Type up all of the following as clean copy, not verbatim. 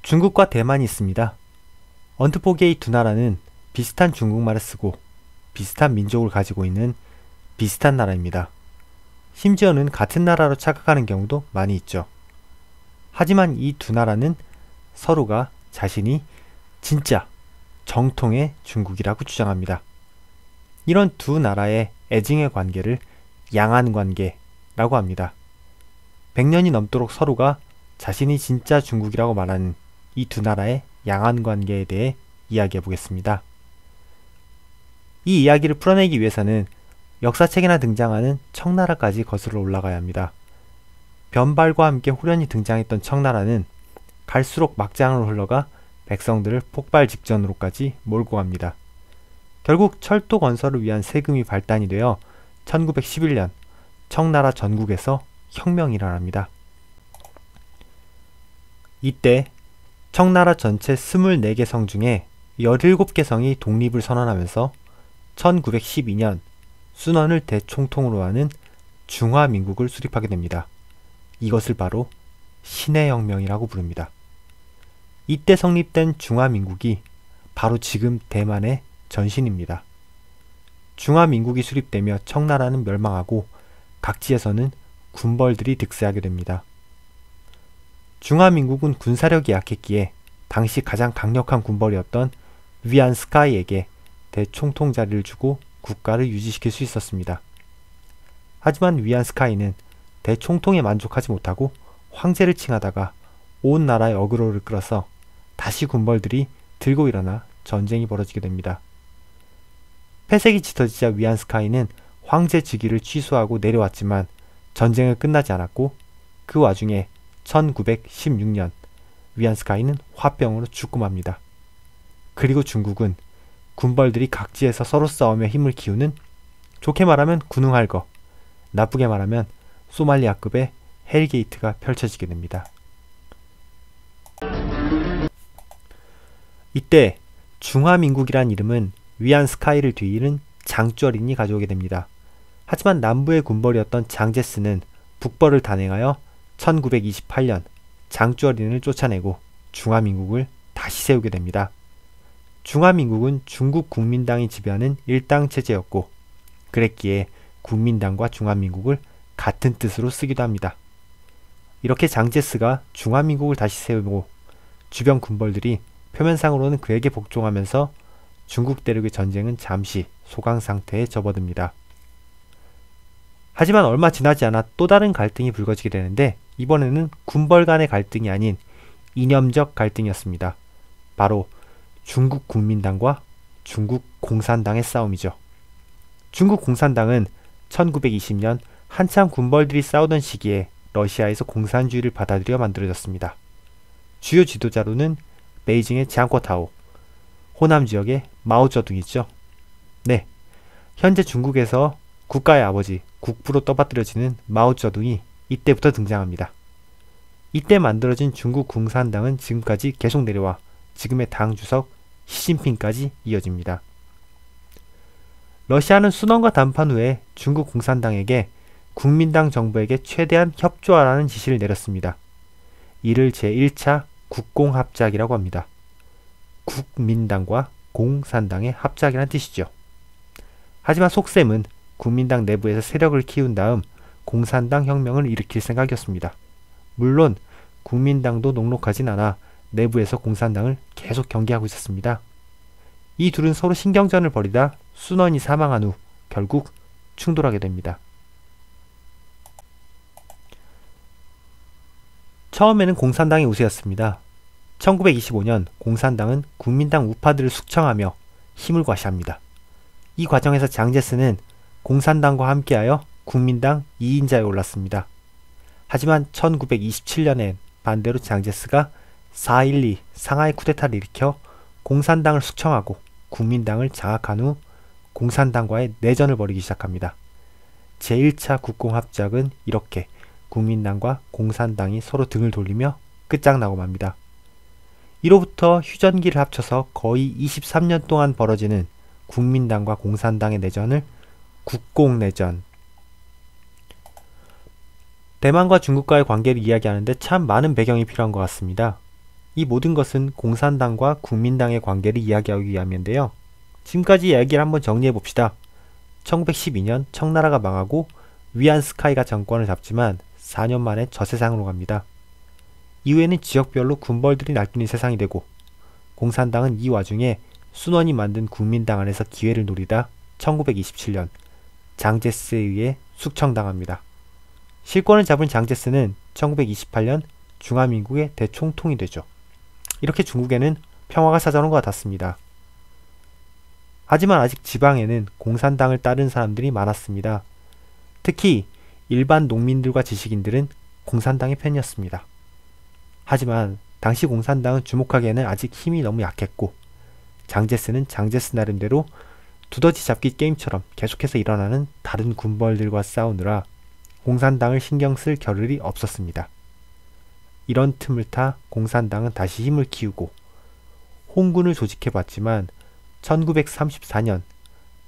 중국과 대만이 있습니다. 언뜻 보기에 이 두 나라는 비슷한 중국말을 쓰고 비슷한 민족을 가지고 있는 비슷한 나라입니다. 심지어는 같은 나라로 착각하는 경우도 많이 있죠. 하지만 이 두 나라는 서로가 자신이 진짜 정통의 중국이라고 주장합니다. 이런 두 나라의 애증의 관계를 양안관계라고 합니다. 100년이 넘도록 서로가 자신이 진짜 중국이라고 말하는 이 두 나라의 양안관계에 대해 이야기해 보겠습니다. 이 이야기를 풀어내기 위해서는 역사책에나 등장하는 청나라까지 거슬러 올라가야 합니다. 변발과 함께 호련히 등장했던 청나라는 갈수록 막장으로 흘러가 백성들을 폭발 직전으로까지 몰고 갑니다. 결국 철도 건설을 위한 세금이 발단이 되어 1911년 청나라 전국에서 혁명이 일어납니다. 이때 청나라 전체 24개 성 중에 17개 성이 독립을 선언하면서 1912년 순원을 대총통으로 하는 중화민국을 수립하게 됩니다. 이것을 바로 신의 혁명이라고 부릅니다. 이때 성립된 중화민국이 바로 지금 대만의 전신입니다. 중화민국이 수립되며 청나라는 멸망하고 각지에서는 군벌들이 득세하게 됩니다. 중화민국은 군사력이 약했기에 당시 가장 강력한 군벌이었던 위안스카이에게 대총통 자리를 주고 국가를 유지시킬 수 있었습니다. 하지만 위안스카이는 대총통에 만족하지 못하고 황제를 칭하다가 온 나라의 어그로를 끌어서 다시 군벌들이 들고 일어나 전쟁이 벌어지게 됩니다. 폐색이 짙어지자 위안스카이는 황제 즉위를 취소하고 내려왔지만 전쟁은 끝나지 않았고 그 와중에 1916년 위안스카이는 화병으로 죽고 맙니다. 그리고 중국은 군벌들이 각지에서 서로 싸우며 힘을 키우는, 좋게 말하면 군웅할 거, 나쁘게 말하면 소말리아급의 헬게이트가 펼쳐지게 됩니다. 이때 중화민국이란 이름은 위안스카이를 뒤이는 장쩌린이 가져오게 됩니다. 하지만 남부의 군벌이었던 장제스는 북벌을 단행하여 1928년 장쩌린을 쫓아내고 중화민국을 다시 세우게 됩니다. 중화민국은 중국 국민당이 지배하는 일당 체제였고 그랬기에 국민당과 중화민국을 같은 뜻으로 쓰기도 합니다. 이렇게 장제스가 중화민국을 다시 세우고 주변 군벌들이 표면상으로는 그에게 복종하면서 중국 대륙의 전쟁은 잠시 소강 상태에 접어듭니다. 하지만 얼마 지나지 않아 또 다른 갈등이 불거지게 되는데 이번에는 군벌 간의 갈등이 아닌 이념적 갈등이었습니다. 바로 중국 국민당과 중국 공산당의 싸움이죠. 중국 공산당은 1920년 한참 군벌들이 싸우던 시기에 러시아에서 공산주의를 받아들여 만들어졌습니다. 주요 지도자로는 베이징의 지앙코타오, 호남 지역의 마오쩌둥이 있죠. 네, 현재 중국에서 국가의 아버지, 국부로 떠받들여지는 마오쩌둥이 이때부터 등장합니다. 이때 만들어진 중국 공산당은 지금까지 계속 내려와 지금의 당 주석 시진핑까지 이어집니다. 러시아는 순원과談判 후에 중국 공산당에게 국민당 정부에게 최대한 협조하라는 지시를 내렸습니다. 이를 제1차 국공합작이라고 합니다. 국민당과 공산당의 합작이라는 뜻이죠. 하지만 속셈은 국민당 내부에서 세력을 키운 다음 공산당 혁명을 일으킬 생각이었습니다. 물론 국민당도 녹록하진 않아 내부에서 공산당을 계속 경계하고 있었습니다. 이 둘은 서로 신경전을 벌이다 순원이 사망한 후 결국 충돌하게 됩니다. 처음에는 공산당이 우세였습니다. 1925년 공산당은 국민당 우파들을 숙청하며 힘을 과시합니다. 이 과정에서 장제스는 공산당과 함께하여 국민당 2인자에 올랐습니다. 하지만 1927년엔 반대로 장제스가 4.12 상하이 쿠데타를 일으켜 공산당을 숙청하고 국민당을 장악한 후 공산당과의 내전을 벌이기 시작합니다. 제1차 국공합작은 이렇게 국민당과 공산당이 서로 등을 돌리며 끝장나고 맙니다. 이로부터 휴전기를 합쳐서 거의 23년 동안 벌어지는 국민당과 공산당의 내전을 국공내전. 대만과 중국과의 관계를 이야기하는데 참 많은 배경이 필요한 것 같습니다. 이 모든 것은 공산당과 국민당의 관계를 이야기하기 위함인데요. 지금까지 이야기를 한번 정리해 봅시다. 1912년 청나라가 망하고 위안 스카이가 정권을 잡지만 4년 만에 저세상으로 갑니다. 이후에는 지역별로 군벌들이 날뛰는 세상이 되고 공산당은 이 와중에 순원이 만든 국민당 안에서 기회를 노리다 1927년 장제스에 의해 숙청당합니다. 실권을 잡은 장제스는 1928년 중화민국의 대총통이 되죠. 이렇게 중국에는 평화가 찾아오는 것 같았습니다. 하지만 아직 지방에는 공산당을 따른 사람들이 많았습니다. 특히 일반 농민들과 지식인들은 공산당의 편이었습니다. 하지만 당시 공산당은 주목하기에는 아직 힘이 너무 약했고 장제스는 장제스 나름대로 두더지 잡기 게임처럼 계속해서 일어나는 다른 군벌들과 싸우느라 공산당을 신경 쓸 겨를이 없었습니다. 이런 틈을 타 공산당은 다시 힘을 키우고 홍군을 조직해봤지만 1934년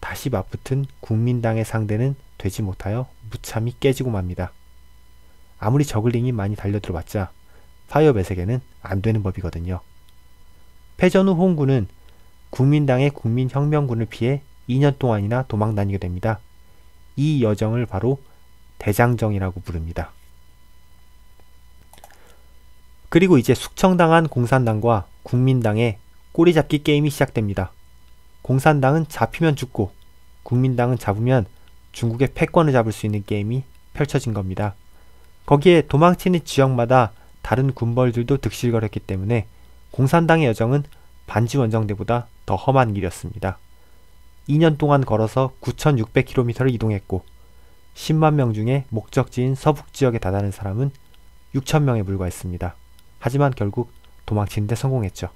다시 맞붙은 국민당의 상대는 되지 못하여 무참히 깨지고 맙니다. 아무리 저글링이 많이 달려들어봤자 파이어 배색에는 안 되는 법이거든요. 패전 후 홍군은 국민당의 국민혁명군을 피해 2년 동안이나 도망다니게 됩니다. 이 여정을 바로 대장정이라고 부릅니다. 그리고 이제 숙청당한 공산당과 국민당의 꼬리잡기 게임이 시작됩니다. 공산당은 잡히면 죽고 국민당은 잡으면 중국의 패권을 잡을 수 있는 게임이 펼쳐진 겁니다. 거기에 도망치는 지역마다 다른 군벌들도 득실거렸기 때문에 공산당의 여정은 반지원정대보다 더 험한 길이었습니다. 2년 동안 걸어서 9,600km를 이동했고 10만 명 중에 목적지인 서북 지역에 다다른 사람은 6,000명에 불과했습니다. 하지만 결국 도망치는 데 성공했죠.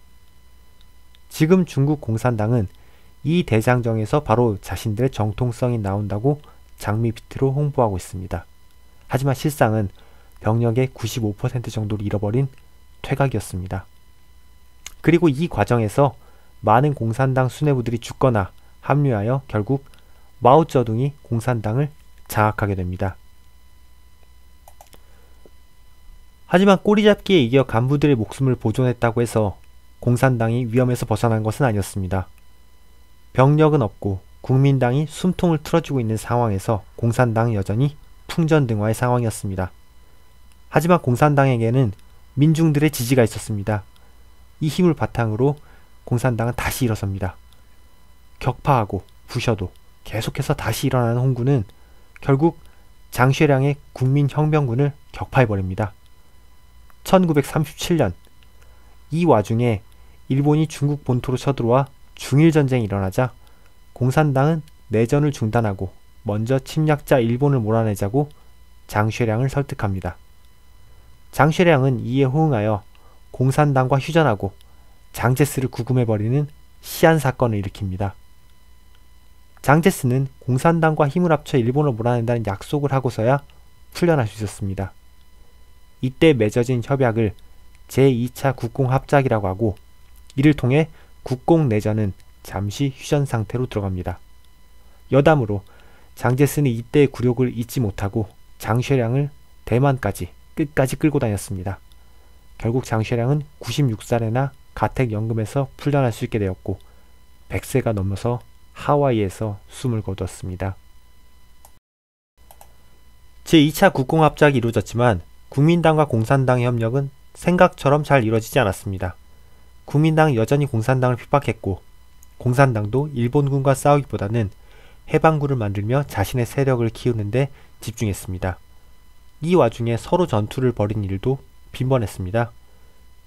지금 중국 공산당은 이 대장정에서 바로 자신들의 정통성이 나온다고 장미피트로 홍보하고 있습니다. 하지만 실상은 병력의 95% 정도를 잃어버린 퇴각이었습니다. 그리고 이 과정에서 많은 공산당 수뇌부들이 죽거나 합류하여 결국 마오쩌둥이 공산당을 장악하게 됩니다. 하지만 꼬리잡기에 이겨 간부들의 목숨을 보존했다고 해서 공산당이 위험에서 벗어난 것은 아니었습니다. 병력은 없고 국민당이 숨통을 틀어주고 있는 상황에서 공산당은 여전히 풍전등화의 상황이었습니다. 하지만 공산당에게는 민중들의 지지가 있었습니다. 이 힘을 바탕으로 공산당은 다시 일어섭니다. 격파하고 부셔도 계속해서 다시 일어나는 홍군은 결국 장쉐량의 국민혁명군을 격파해버립니다. 1937년 이 와중에 일본이 중국 본토로 쳐들어와 중일전쟁이 일어나자 공산당은 내전을 중단하고 먼저 침략자 일본을 몰아내자고 장쉐량을 설득합니다. 장쉐량은 이에 호응하여 공산당과 휴전하고 장제스를 구금해버리는 시안 사건을 일으킵니다. 장제스는 공산당과 힘을 합쳐 일본을 몰아낸다는 약속을 하고서야 풀려날 수 있었습니다. 이때 맺어진 협약을 제2차 국공합작이라고 하고 이를 통해 국공내전은 잠시 휴전 상태로 들어갑니다. 여담으로 장제스는 이때의 굴욕을 잊지 못하고 장쉐량을 대만까지 끝까지 끌고 다녔습니다. 결국 장쉐량은 96살에나 가택연금에서 풀려날 수 있게 되었고 100세가 넘어서 하와이에서 숨을 거두었습니다. 제2차 국공합작이 이루어졌지만 국민당과 공산당의 협력은 생각처럼 잘 이루어지지 않았습니다. 국민당은 여전히 공산당을 핍박했고 공산당도 일본군과 싸우기보다는 해방군을 만들며 자신의 세력을 키우는데 집중했습니다. 이 와중에 서로 전투를 벌인 일도 빈번했습니다.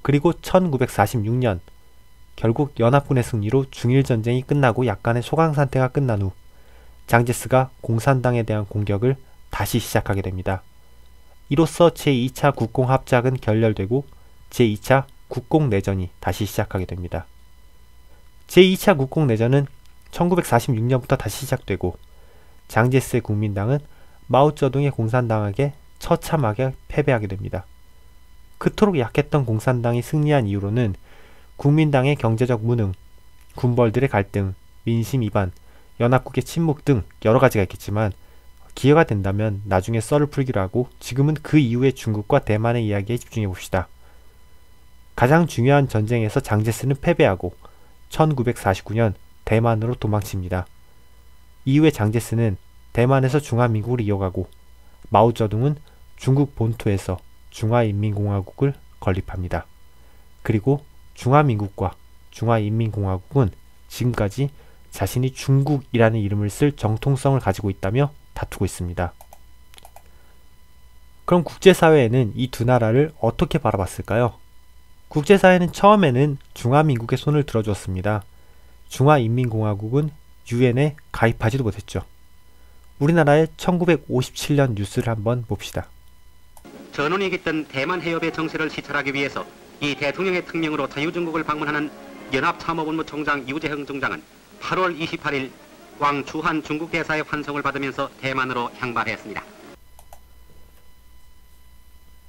그리고 1946년 결국 연합군의 승리로 중일전쟁이 끝나고 약간의 소강 상태가 끝난 후 장제스가 공산당에 대한 공격을 다시 시작하게 됩니다. 이로써 제2차 국공합작은 결렬되고 제2차 국공내전이 다시 시작하게 됩니다. 제2차 국공내전은 1946년부터 다시 시작되고 장제스의 국민당은 마오쩌둥의 공산당에게 처참하게 패배하게 됩니다. 그토록 약했던 공산당이 승리한 이유로는 국민당의 경제적 무능, 군벌들의 갈등, 민심 이반, 연합국의 침묵 등 여러 가지가 있겠지만 기회가 된다면 나중에 썰을 풀기로 하고 지금은 그 이후의 중국과 대만의 이야기에 집중해 봅시다. 가장 중요한 전쟁에서 장제스는 패배하고 1949년 대만으로 도망칩니다. 이후에 장제스는 대만에서 중화민국을 이어가고 마오쩌둥은 중국 본토에서 중화인민공화국을 건립합니다. 그리고 중화민국과 중화인민공화국은 지금까지 자신이 중국이라는 이름을 쓸 정통성을 가지고 있다며 다투고 있습니다. 그럼 국제사회에는 이 두 나라를 어떻게 바라봤을까요? 국제사회는 처음에는 중화민국의 손을 들어주었습니다. 중화인민공화국은 유엔에 가입하지도 못했죠. 우리나라의 1957년 뉴스를 한번 봅시다. 전원이 깃든 대만 해협의 정세를 시찰하기 위해서 이 대통령의 특명으로 자유중국을 방문하는 연합참모본부 총장 유재흥 중장은 8월 28일 왕주한 중국 대사의 환송을 받으면서 대만으로 향발했습니다.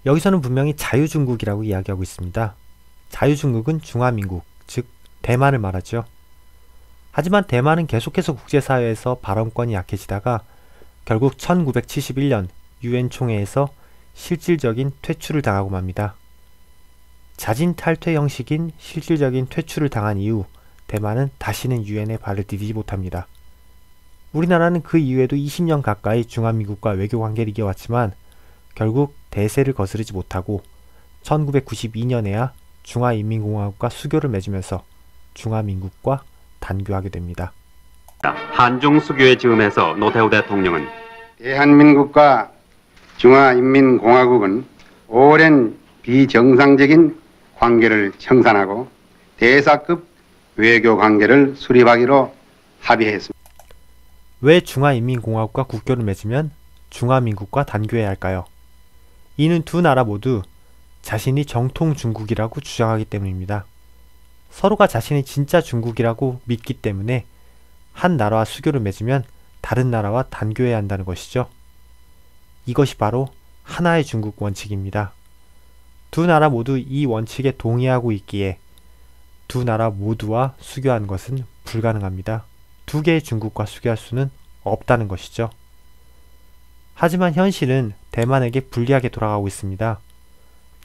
여기서는 분명히 자유중국이라고 이야기하고 있습니다. 자유중국은 중화민국, 즉 대만을 말하죠. 하지만 대만은 계속해서 국제사회에서 발언권이 약해지다가 결국 1971년 유엔 총회에서 실질적인 퇴출을 당하고 맙니다. 자진 탈퇴 형식인 실질적인 퇴출을 당한 이후 대만은 다시는 유엔에 발을 디디지 못합니다. 우리나라는 그 이후에도 20년 가까이 중화민국과 외교관계를 이어왔지만 결국 대세를 거스르지 못하고 1992년에야 중화인민공화국과 수교를 맺으면서 중화민국과 단교하게 됩니다. 한중 수교의 즈음에서 노태우 대통령은 대한민국과 중화인민공화국은 오랜 비정상적인 관계를 청산하고 대사급 외교 관계를 수립하기로 합의했습니다. 왜 중화인민공화국과 국교를 맺으면 중화민국과 단교해야 할까요? 이는 두 나라 모두 자신이 정통 중국이라고 주장하기 때문입니다. 서로가 자신이 진짜 중국이라고 믿기 때문에 한 나라와 수교를 맺으면 다른 나라와 단교해야 한다는 것이죠. 이것이 바로 하나의 중국 원칙입니다. 두 나라 모두 이 원칙에 동의하고 있기에 두 나라 모두와 수교하는 것은 불가능합니다. 두 개의 중국과 수교할 수는 없다는 것이죠. 하지만 현실은 대만에게 불리하게 돌아가고 있습니다.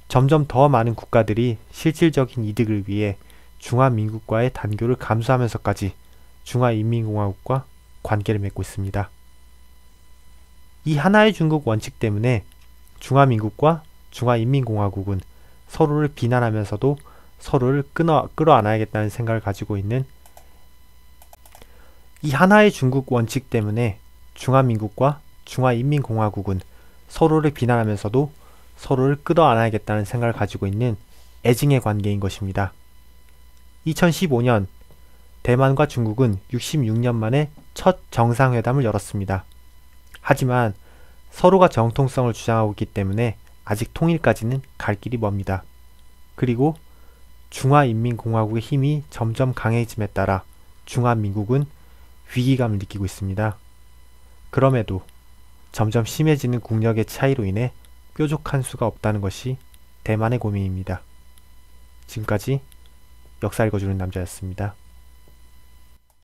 점점 더 많은 국가들이 실질적인 이득을 위해 중화민국과의 단교를 감수하면서까지 중화인민공화국과 관계를 맺고 있습니다. 이 하나의 중국 원칙 때문에 중화민국과 중화인민공화국은 서로를 비난하면서도 서로를 끌어안아야겠다는 생각을 가지고 있는 이 하나의 중국 원칙 때문에 중화민국과 중화인민공화국은 서로를 비난하면서도 서로를 끌어안아야겠다는 생각을 가지고 있는 애증의 관계인 것입니다. 2015년 대만과 중국은 66년 만에 첫 정상회담을 열었습니다. 하지만 서로가 정통성을 주장하고 있기 때문에 아직 통일까지는 갈 길이 멉니다. 그리고 중화인민공화국의 힘이 점점 강해짐에 따라 중화민국은 위기감을 느끼고 있습니다. 그럼에도 점점 심해지는 국력의 차이로 인해 뾰족한 수가 없다는 것이 대만의 고민입니다. 지금까지 역사 읽어주는 남자였습니다.